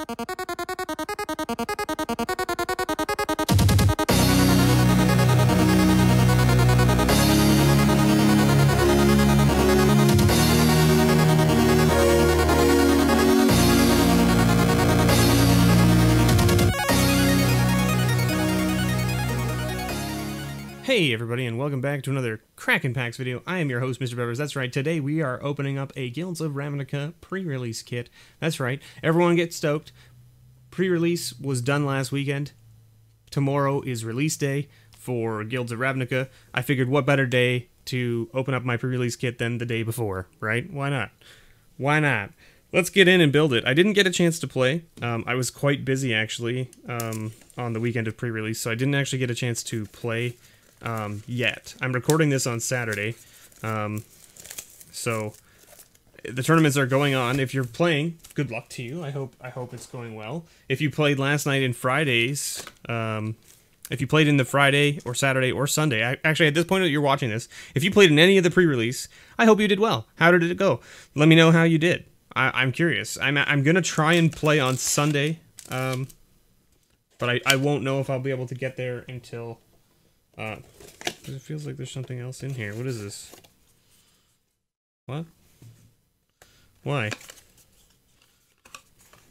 Hey everybody, and welcome back to another Kraken Packs video. I am your host, MrBevers. That's right, today we are opening up a Guilds of Ravnica pre-release kit. That's right, everyone get stoked. Pre-release was done last weekend. Tomorrow is release day for Guilds of Ravnica. I figured what better day to open up my pre-release kit than the day before, right? Why not? Why not? Let's get in and build it. I didn't get a chance to play. I was quite busy, actually, on the weekend of pre-release, so I didn't actually get a chance to play yet. I'm recording this on Saturday, so the tournaments are going on. If you're playing, good luck to you. I hope it's going well. If you played last night and Fridays, if you played in the Friday or Saturday or Sunday, actually at this point that you're watching this, if you played in any of the pre-release, I hope you did well. How did it go? Let me know how you did. I'm curious. I'm gonna try and play on Sunday, but I won't know if I'll be able to get there until. It feels like there's something else in here. What is this? What? Why?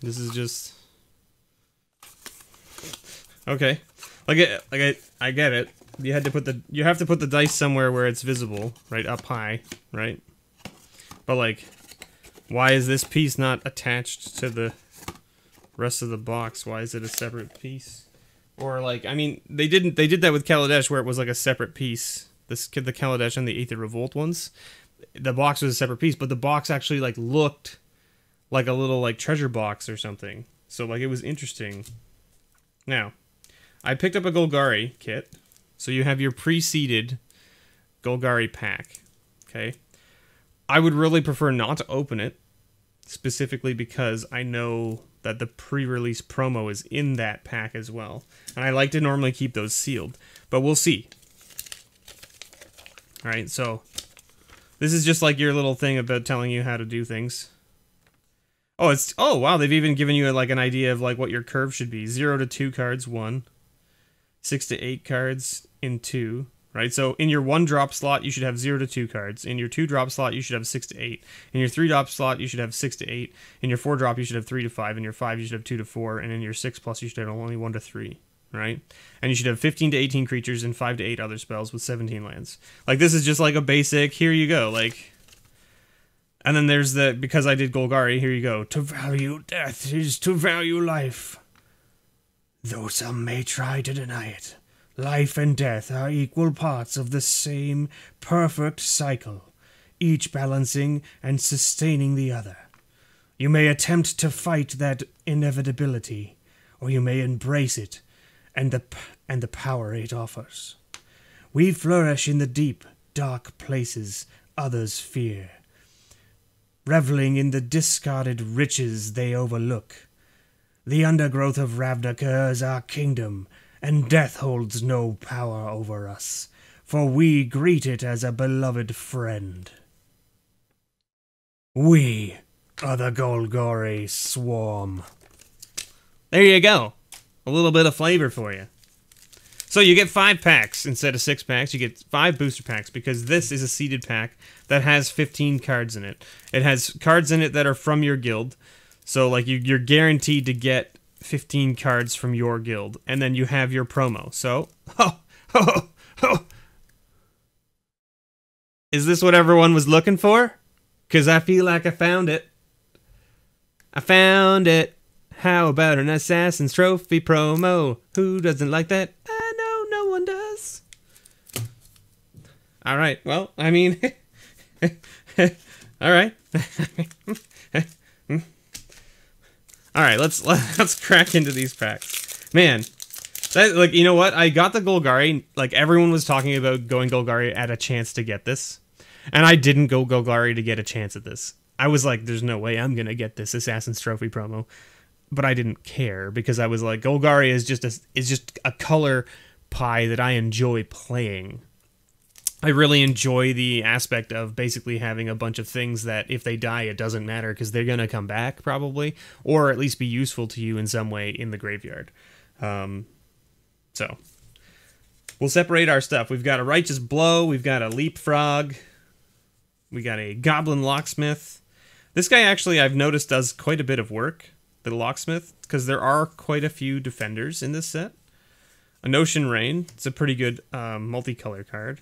This is just... Okay. I get it. You have to put the dice somewhere where it's visible, right? Up high, right? But like, why is this piece not attached to the rest of the box? Why is it a separate piece? Or like, I mean, they did that with Kaladesh where it was like a separate piece. The Kaladesh and the Aether Revolt ones, the box was a separate piece, but the box actually like looked like a little like treasure box or something. So like it was interesting. Now, I picked up a Golgari kit, so you have your pre-seeded Golgari pack. Okay, I would really prefer not to open it, specifically because I know that the pre-release promo is in that pack as well. And I like to normally keep those sealed, but we'll see. Alright, so this is just like your little thing about telling you how to do things. Oh, wow, they've even given you like an idea of like what your curve should be. 0 to 2 cards, 1. 6 to 8 cards in 2. Right, so in your 1-drop slot, you should have 0 to 2 cards. In your 2-drop slot, you should have 6 to 8. In your 3-drop slot, you should have 6 to 8. In your 4-drop, you should have 3 to 5. In your 5, you should have 2 to 4. And in your 6+, you should have only 1 to 3. Right? And you should have 15 to 18 creatures and 5 to 8 other spells with 17 lands. Like, this is just like a basic, here you go, like... And then there's the, because I did Golgari, here you go. To value death is to value life. Though some may try to deny it. Life and death are equal parts of the same perfect cycle, each balancing and sustaining the other. You may attempt to fight that inevitability, or you may embrace it and the power it offers. We flourish in the deep, dark places others fear, reveling in the discarded riches they overlook. The undergrowth of Ravnica is our kingdom, and death holds no power over us, for we greet it as a beloved friend. We are the Golgari Swarm. There you go. A little bit of flavor for you. So you get 5 packs instead of 6 packs. You get 5 booster packs because this is a seeded pack that has 15 cards in it. It has cards in it that are from your guild. So like you're guaranteed to get 15 cards from your guild, and then you have your promo. So, is this what everyone was looking for? Because I feel like I found it. I found it. How about an Assassin's Trophy promo? Who doesn't like that? I know no one does. Alright, well, I mean... Alright. Alright, let's crack into these packs. Man, that, like, you know what? I got the Golgari, like, everyone was talking about going Golgari at a chance to get this. And I didn't go Golgari to get a chance at this. I was like, there's no way I'm gonna get this Assassin's Trophy promo. But I didn't care, because I was like, Golgari is just a color pie that I enjoy playing. I really enjoy the aspect of basically having a bunch of things that if they die, it doesn't matter because they're going to come back probably, or at least be useful to you in some way in the graveyard. So we'll separate our stuff. We've got a Righteous Blow. We've got a Leapfrog. We got a Goblin Locksmith. This guy actually I've noticed does quite a bit of work, the Locksmith, because there are quite a few defenders in this set. A Notion Rain. It's a pretty good multicolor card.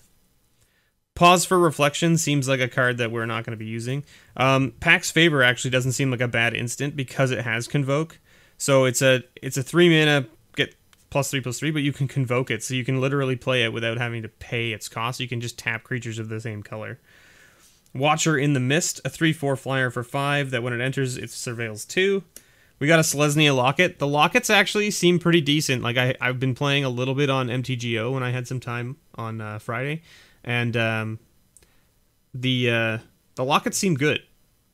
Pause for Reflection seems like a card that we're not going to be using. Pax Favor actually doesn't seem like a bad instant because it has Convoke. So it's a 3 mana, get +3/+3, but you can Convoke it. So you can literally play it without having to pay its cost. You can just tap creatures of the same color. Watcher in the Mist, a 3/4 flyer for 5 that when it enters, it surveils 2. We got a Selesnya Locket. The Lockets actually seem pretty decent. Like I've been playing a little bit on MTGO when I had some time on Friday. And the Lockets seem good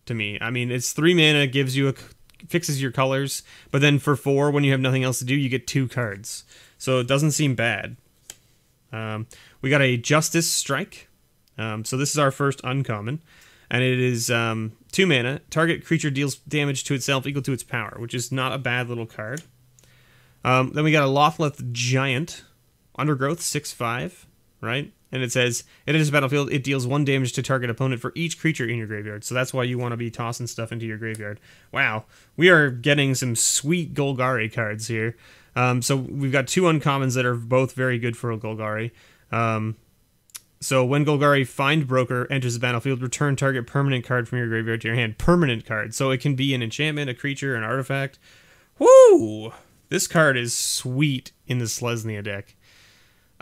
to me. I mean, it's 3 mana, gives you fixes your colors, but then for 4, when you have nothing else to do, you get 2 cards. So it doesn't seem bad. We got a Justice Strike. So this is our first uncommon, and it is 2 mana. Target creature deals damage to itself equal to its power, which is not a bad little card. Then we got a Lothleth Giant, Undergrowth, 6/5, right? And it says, it enters the battlefield, it deals 1 damage to target opponent for each creature in your graveyard. So that's why you want to be tossing stuff into your graveyard. Wow, we are getting some sweet Golgari cards here. So we've got 2 uncommons that are both very good for a Golgari. So when Golgari Find Broker enters the battlefield, return target permanent card from your graveyard to your hand. Permanent card. So it can be an enchantment, a creature, an artifact. Woo! This card is sweet in the Selesnya deck.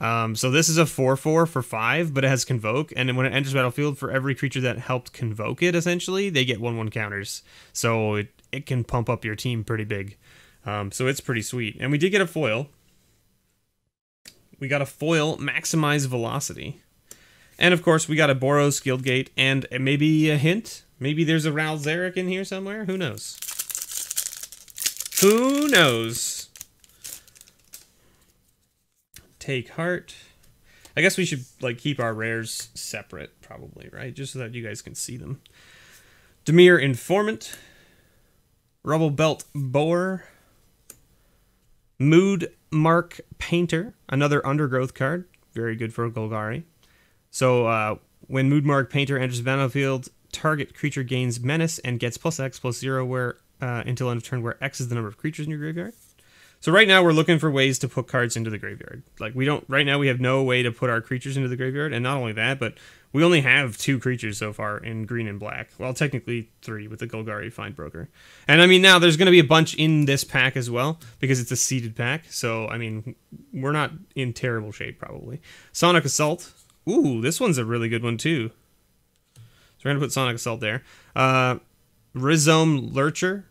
So this is a 4/4 for 5, but it has Convoke, and when it enters battlefield, for every creature that helped Convoke it, essentially, they get 1/1 counters. So it can pump up your team pretty big. So it's pretty sweet. And we did get a foil. We got a foil Maximize Velocity. And of course, we got a Boros Guildgate, and maybe a hint. Maybe there's a Ral Zarek in here somewhere. Who knows? Who knows? Take Heart. I guess we should like keep our rares separate, probably, right? Just so that you guys can see them. Dimir Informant. Rubble Belt Boar. Mood Mark Painter. Another Undergrowth card. Very good for a Golgari. So when Mood Mark Painter enters the battlefield, target creature gains Menace and gets +X/+0 where until end of turn, where X is the number of creatures in your graveyard. So right now we're looking for ways to put cards into the graveyard. Like right now we have no way to put our creatures into the graveyard, and not only that, but we only have 2 creatures so far in green and black. Well, technically 3 with the Golgari Find Broker. And I mean, now there's going to be a bunch in this pack as well, because it's a seeded pack. So, I mean, we're not in terrible shape, probably. Sonic Assault. Ooh, this one's a really good one, too. So we're going to put Sonic Assault there. Rhizome Lurcher.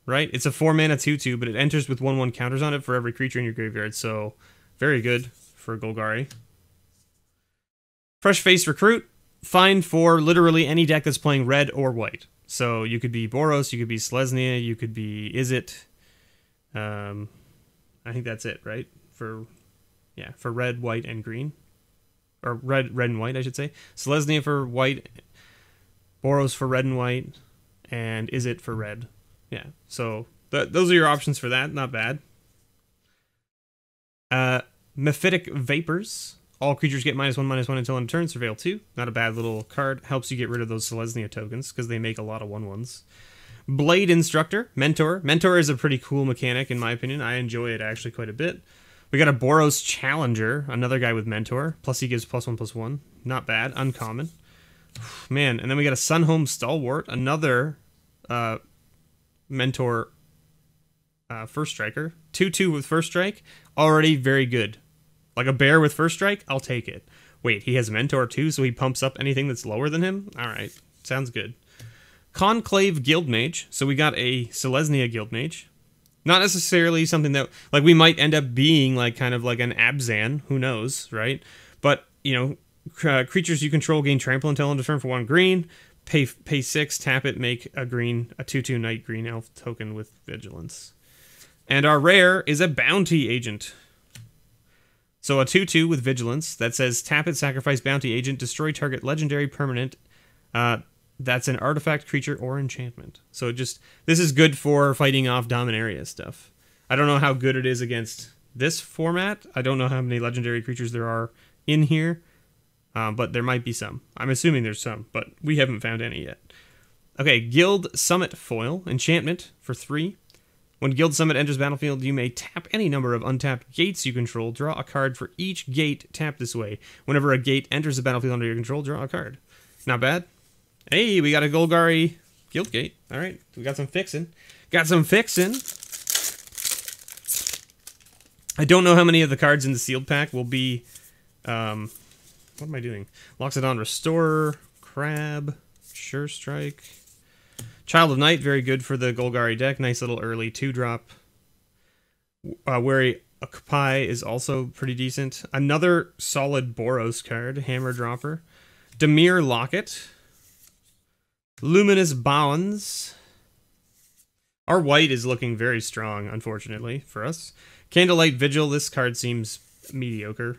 Right? It's a 4 mana 2/2, but it enters with 1/1 counters on it for every creature in your graveyard, so very good for Golgari. Fresh Face Recruit. Fine for literally any deck that's playing red or white. So you could be Boros, you could be Selesnya, you could be Izzet. I think that's it, right? For red, white, and green. Or red and white, I should say. Selesnya for white, Boros for red and white, and Izzet for red. Yeah, so those are your options for that. Not bad. Mephitic Vapors. All creatures get -1/-1 until end of turn. Surveil 2. Not a bad little card. Helps you get rid of those Selesnya tokens because they make a lot of 1/1s. Blade Instructor. Mentor. Mentor is a pretty cool mechanic in my opinion. I enjoy it actually quite a bit. We got a Boros Challenger. Another guy with Mentor. Plus he gives +1/+1. Not bad. Uncommon. Man, and then we got a Sunhome Stalwart. Another Mentor First Striker. 2/2 with First Strike. Already very good. Like a bear with First Strike, I'll take it. Wait, he has Mentor too, so he pumps up anything that's lower than him? Alright, sounds good. Conclave Guildmage. So we got a Selesnya Guildmage. Not necessarily something that, like, we might end up being like kind of like an Abzan. Who knows, right? But, you know, creatures you control gain trample until end of turn for 1 green. Pay 6, tap it, make a 2/2 night green elf token with vigilance. And our rare is a Bounty Agent. So a 2/2 with Vigilance that says tap it, sacrifice bounty agent, destroy target legendary permanent. That's an artifact, creature, or enchantment. So this is good for fighting off Dominaria stuff. I don't know how good it is against this format. I don't know how many legendary creatures there are in here, but there might be some. I'm assuming there's some, but we haven't found any yet. Okay, Guild Summit Foil, enchantment for 3. When Guild Summit enters battlefield, you may tap any number of untapped gates you control. Draw a card for each gate tapped this way. Whenever a gate enters the battlefield under your control, draw a card. Not bad. Hey, we got a Golgari Guild Gate. All right, we got some fixing. Got some fixing. I don't know how many of the cards in the sealed pack will be... what am I doing? Loxodon Restorer, Crab, Sure Strike... Child of Night, very good for the Golgari deck. Nice little early 2-drop. Wary Occupy is also pretty decent. Another solid Boros card, Hammer Dropper. Dimir Locket. Luminous Bounds. Our white is looking very strong, unfortunately, for us. Candlelight Vigil, this card seems mediocre.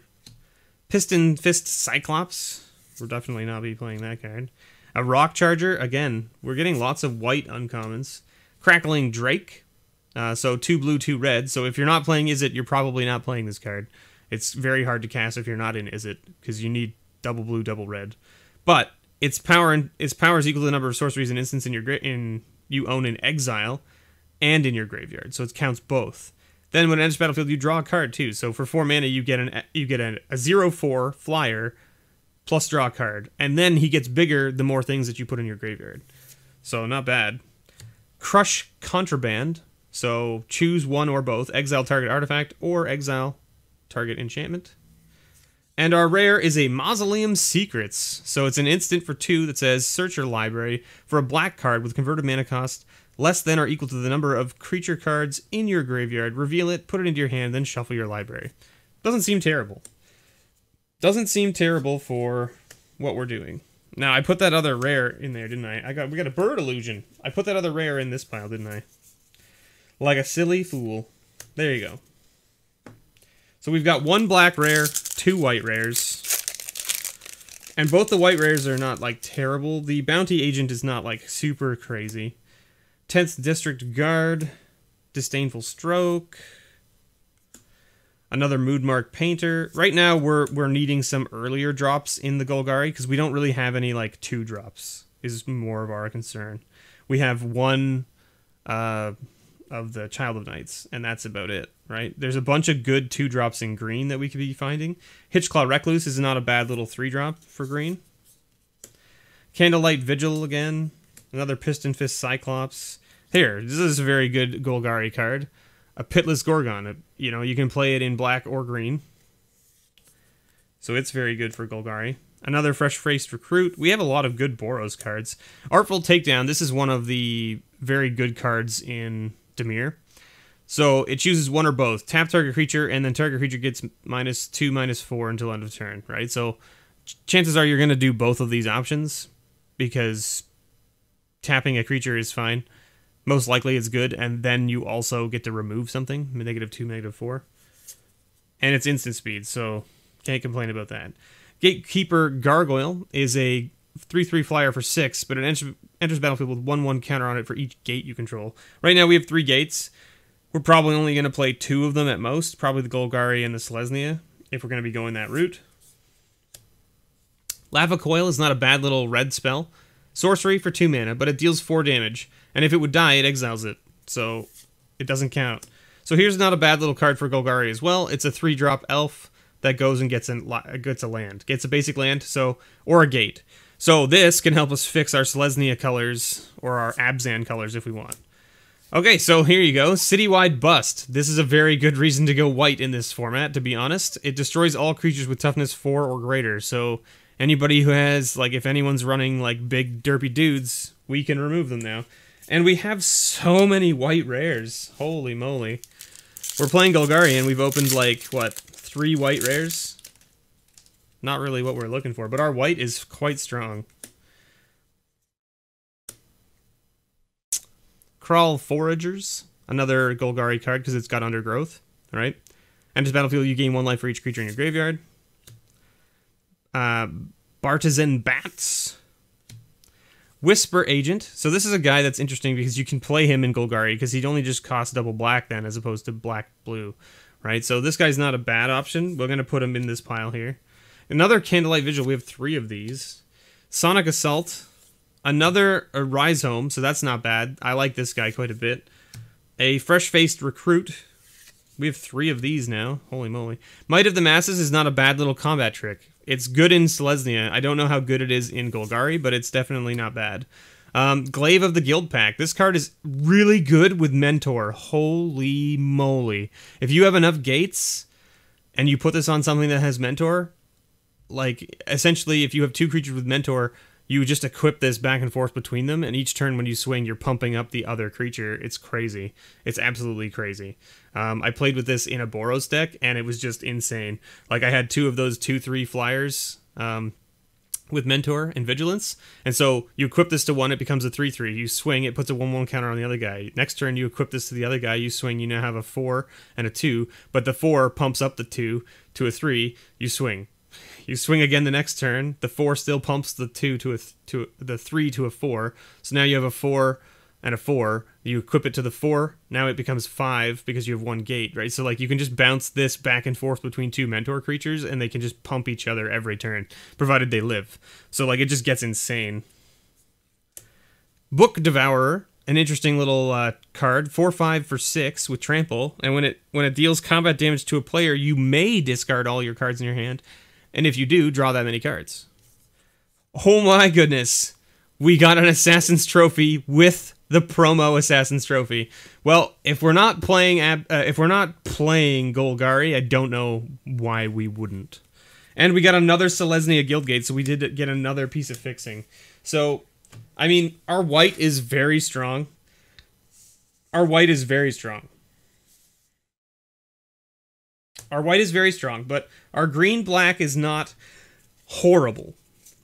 Piston Fist Cyclops. We'll definitely not be playing that card. A Rock Charger, again, we're getting lots of white uncommons. Crackling Drake, so 2 blue, 2 red. So if you're not playing Izzet, you're probably not playing this card. It's very hard to cast if you're not in Izzet, because you need double blue, double red. But its power is equal to the number of sorceries and instants you own in exile and in your graveyard. So it counts both. Then when it enters battlefield, you draw a card too. So for 4 mana, you get a 0/4 flyer. Plus draw a card. And then he gets bigger the more things that you put in your graveyard. So not bad. Crush Contraband. So choose one or both. Exile target artifact or exile target enchantment. And our rare is a Mausoleum Secrets. So it's an instant for 2 that says search your library for a black card with converted mana cost less than or equal to the number of creature cards in your graveyard. Reveal it, put it into your hand, then shuffle your library. Doesn't seem terrible. Doesn't seem terrible for what we're doing. Now, I put that other rare in there, didn't I? We got a Bird Illusion. I put that other rare in this pile, didn't I? Like a silly fool. There you go. So we've got 1 black rare, 2 white rares. And both the white rares are not, like, terrible. The Bounty Agent is not, like, super crazy. 10th District Guard. Disdainful Stroke. Another Moodmark Painter. Right now, we're needing some earlier drops in the Golgari, because we don't really have any, like, 2 drops, is more of our concern. We have 1 of the Child of Nights, and that's about it, right? There's a bunch of good 2 drops in green that we could be finding. Hitchclaw Recluse is not a bad little 3-drop for green. Candlelight Vigil again. Another Piston Fist Cyclops. Here, this is a very good Golgari card. A Pitless Gorgon. You know, you can play it in black or green. So it's very good for Golgari. Another Fresh-Faced Recruit. We have a lot of good Boros cards. Artful Takedown. This is one of the very good cards in Dimir. So it chooses one or both. Tap target creature, and then target creature gets -2, -4 until end of turn, right? So chances are you're going to do both of these options, because tapping a creature is fine. Most likely it's good, and then you also get to remove something, -2, -4. And it's instant speed, so can't complain about that. Gatekeeper Gargoyle is a 3/3 flyer for 6, but it enters battlefield with 1/1 counter on it for each gate you control. Right now we have 3 gates. We're probably only going to play 2 of them at most, probably the Golgari and the Selesnya, if we're going to be going that route. Lava Coil is not a bad little red spell. Sorcery for 2 mana, but it deals 4 damage. And if it would die, it exiles it. So it doesn't count. So here's not a bad little card for Golgari as well. It's a 3-drop elf that goes and gets a land. Gets a basic land, or a gate. So this can help us fix our Selesnya colors, or our Abzan colors if we want. Okay, so here you go. Citywide Bust. This is a very good reason to go white in this format, to be honest. It destroys all creatures with toughness 4 or greater. So anybody who has, like, if anyone's running, like, big derpy dudes, we can remove them now. And we have so many white rares. Holy moly. We're playing Golgari and we've opened, like, what, 3 white rares? Not really what we're looking for, but our white is quite strong. Crawl Foragers. Another Golgari card because it's got Undergrowth, right? Enters battlefield, you gain 1 life for each creature in your graveyard. Bartizan Bats. Whisper Agent. So this is a guy that's interesting because you can play him in Golgari because he'd only just cost double black then as opposed to black-blue, right? So this guy's not a bad option. We're going to put him in this pile here. Another Candlelight Vigil. We have 3 of these. Sonic Assault. Another Rhizome, so that's not bad. I like this guy quite a bit. A Fresh-Faced Recruit. We have 3 of these now. Holy moly. Might of the Masses is not a bad little combat trick. It's good in Selesnya. I don't know how good it is in Golgari, but it's definitely not bad. Glaive of the Guild Pack. This card is really good with Mentor. Holy moly. If you have enough gates and you put this on something that has Mentor, like, essentially, if you have 2 creatures with Mentor, you just equip this back and forth between them, and each turn when you swing, you're pumping up the other creature. It's crazy. It's absolutely crazy. I played with this in a Boros deck, and it was just insane. Like, I had 2 of those 2/3 flyers with Mentor and Vigilance, and so you equip this to 1, it becomes a 3/3. You swing, it puts a 1/1 counter on the other guy. Next turn, you equip this to the other guy, you swing, you now have a 4 and a 2, but the 4 pumps up the 2 to a 3, you swing. You swing again the next turn. The 4 still pumps the 2 to the 3 to a 4. So now you have a 4 and a 4. You equip it to the 4. Now it becomes 5 because you have 1 gate, right? So like you can just bounce this back and forth between 2 Mentor creatures, and they can just pump each other every turn, provided they live. So like it just gets insane. Book Devourer, an interesting little card. 4/5 for 6 with Trample, and when it deals combat damage to a player, you may discard all your cards in your hand. And if you do, draw that many cards. Oh my goodness. We got an Assassin's Trophy with the promo Assassin's Trophy. Well, if we're not playing Golgari, I don't know why we wouldn't. And we got another Selesnya Guildgate, so we did get another piece of fixing. So, I mean, our white is very strong. Our white is very strong. Our white is very strong, but our green-black is not horrible.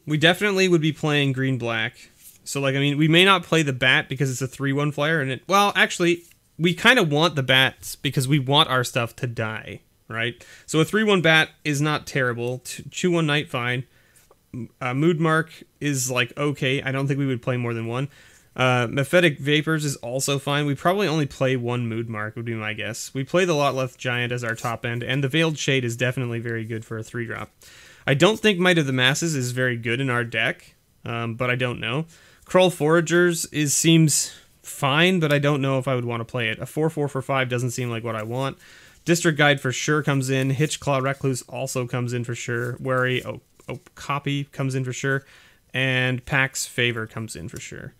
We definitely would be playing green-black. So, like, I mean, we may not play the bat because it's a 3/1 flyer, and well, actually, we kind of want the bats because we want our stuff to die, right? So a 3/1 bat is not terrible. Chew One Night, fine. Mood Mark is, like, okay. I don't think we would play more than 1. Mephitic Vapors is also fine. We probably only play 1 Mood Mark, would be my guess. We play the Lotleth Giant as our top end, and the Veiled Shade is definitely very good for a 3-drop. I don't think Might of the Masses is very good in our deck, but I don't know. Krull Foragers seems fine, but I don't know if I would want to play it. A 4/4 for 5 doesn't seem like what I want. District Guide for sure comes in. Hitchclaw Recluse also comes in for sure. Wary Copy comes in for sure. And Pax Favor comes in for sure.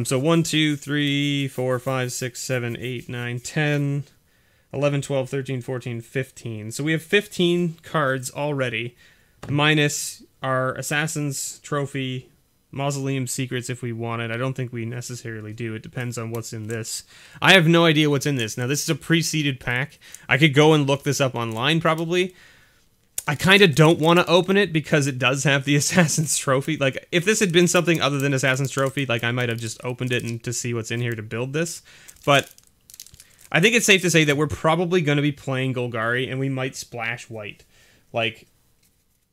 So 1, 2, 3, 4, 5, 6, 7, 8, 9, 10, 11, 12, 13, 14, 15. So we have 15 cards already, minus our Assassin's Trophy, Mausoleum Secrets if we want it. I don't think we necessarily do. It depends on what's in this. I have no idea what's in this. Now, this is a pre-seeded pack. I could go and look this up online, probably. I kind of don't want to open it because it does have the Assassin's Trophy. Like, if this had been something other than Assassin's Trophy, like, I might have just opened it and to see what's in here to build this. But I think it's safe to say that we're probably going to be playing Golgari, and we might splash white. Like,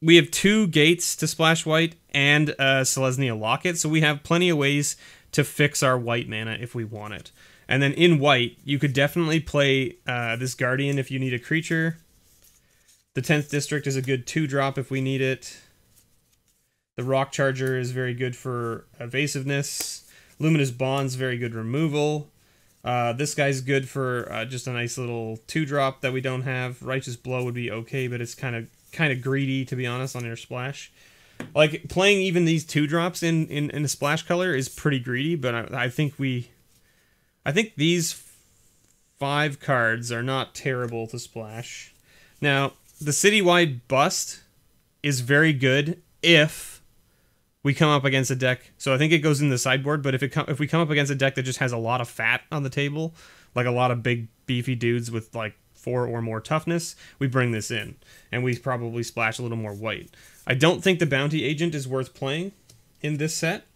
we have 2 gates to splash white and a Selesnya Locket, so we have plenty of ways to fix our white mana if we want it. And then in white, you could definitely play this Guardian if you need a creature. The 10th District is a good 2-drop if we need it. The Rock Charger is very good for evasiveness. Luminous Bond's very good removal. This guy's good for just a nice little 2-drop that we don't have. Righteous Blow would be okay, but it's kind of greedy, to be honest, on your splash. Like, playing even these 2-drops in a splash color is pretty greedy, but I think these 5 cards are not terrible to splash. Now, the Citywide Bust is very good if we come up against a deck. So I think it goes in the sideboard, but if we come up against a deck that just has a lot of fat on the table, like a lot of big beefy dudes with like 4 or more toughness, we bring this in, and we probably splash a little more white. I don't think the Bounty Agent is worth playing in this set.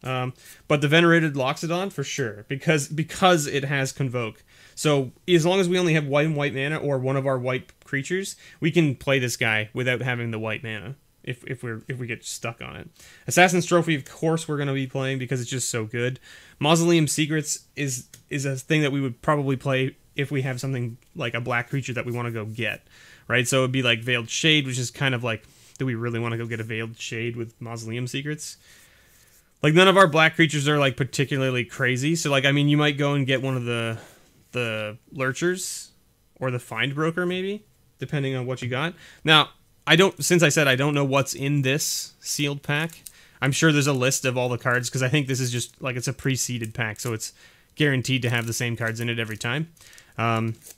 But the Venerated Loxodon, for sure, because it has Convoke. So as long as we only have white and white mana, or one of our white creatures, we can play this guy without having the white mana, if we get stuck on it. Assassin's Trophy, of course, we're going to be playing because it's just so good. Mausoleum Secrets is a thing that we would probably play if we have something like a black creature that we want to go get, right? So it'd be like Veiled Shade, which is kind of like, do we really want to go get a Veiled Shade with Mausoleum Secrets? Like, none of our black creatures are like particularly crazy, so like, I mean, you might go and get one of the Lurchers or the Find Broker, maybe, depending on what you got. Now, since I said I don't know what's in this sealed pack, I'm sure there's a list of all the cards, because I think this is just like, it's a pre-seeded pack, so it's guaranteed to have the same cards in it every time,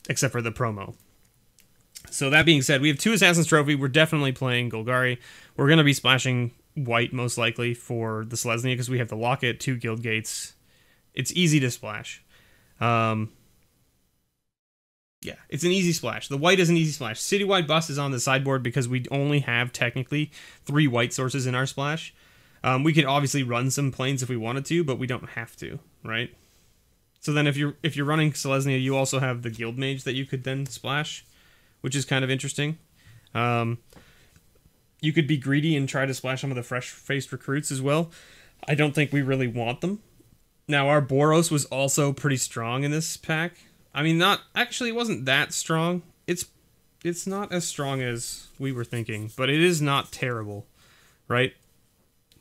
except for the promo. So that being said, we have 2 Assassin's Trophy. We're definitely playing Golgari. We're going to be splashing white, most likely, for the Selesnya, because we have the Locket, 2 Guild Gates. It's easy to splash. Yeah, it's an easy splash. The white is an easy splash. Citywide Bust is on the sideboard because we only have, technically, 3 white sources in our splash. We could obviously run some planes if we wanted to, but we don't have to, right? So then if you're running Selesnya, you also have the Guild Mage that you could then splash, which is kind of interesting. You could be greedy and try to splash some of the fresh-faced recruits as well. I don't think we really want them. Now, our Boros was also pretty strong in this pack. I mean, actually, it wasn't that strong. It's not as strong as we were thinking, but it is not terrible, right?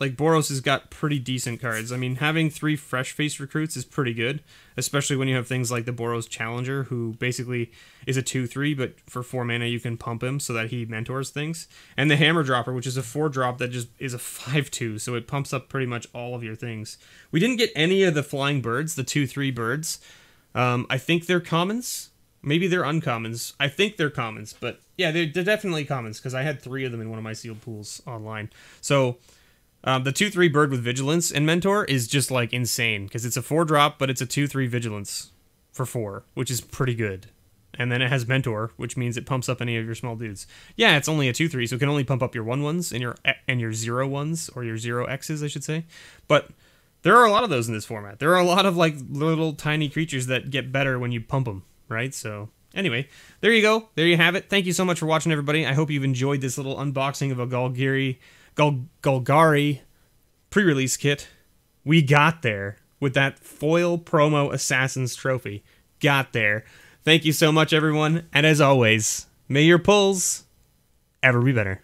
Like, Boros has got pretty decent cards. I mean, having 3 fresh-faced recruits is pretty good, especially when you have things like the Boros Challenger, who basically is a 2/3, but for 4 mana you can pump him so that he mentors things. And the Hammer Dropper, which is a 4-drop that just is a 5/2, so it pumps up pretty much all of your things. We didn't get any of the Flying Birds, the 2/3 birds. I think they're commons. Maybe they're uncommons. I think they're commons, but yeah, they're definitely commons, because I had 3 of them in one of my sealed pools online. So the 2/3 bird with Vigilance and Mentor is just like insane, because it's a 4-drop, but it's a 2/3 Vigilance for 4, which is pretty good. And then it has Mentor, which means it pumps up any of your small dudes. Yeah, it's only a 2/3, so it can only pump up your 1/1s and your 0/1s, or your 0x's, I should say. But there are a lot of those in this format. There are a lot of like little tiny creatures that get better when you pump them, right? So anyway, there you go. There you have it. Thank you so much for watching, everybody. I hope you've enjoyed this little unboxing of a Golgari pre-release kit. We got there with that foil promo Assassin's Trophy. Got there. Thank you so much, everyone. And as always, may your pulls ever be better.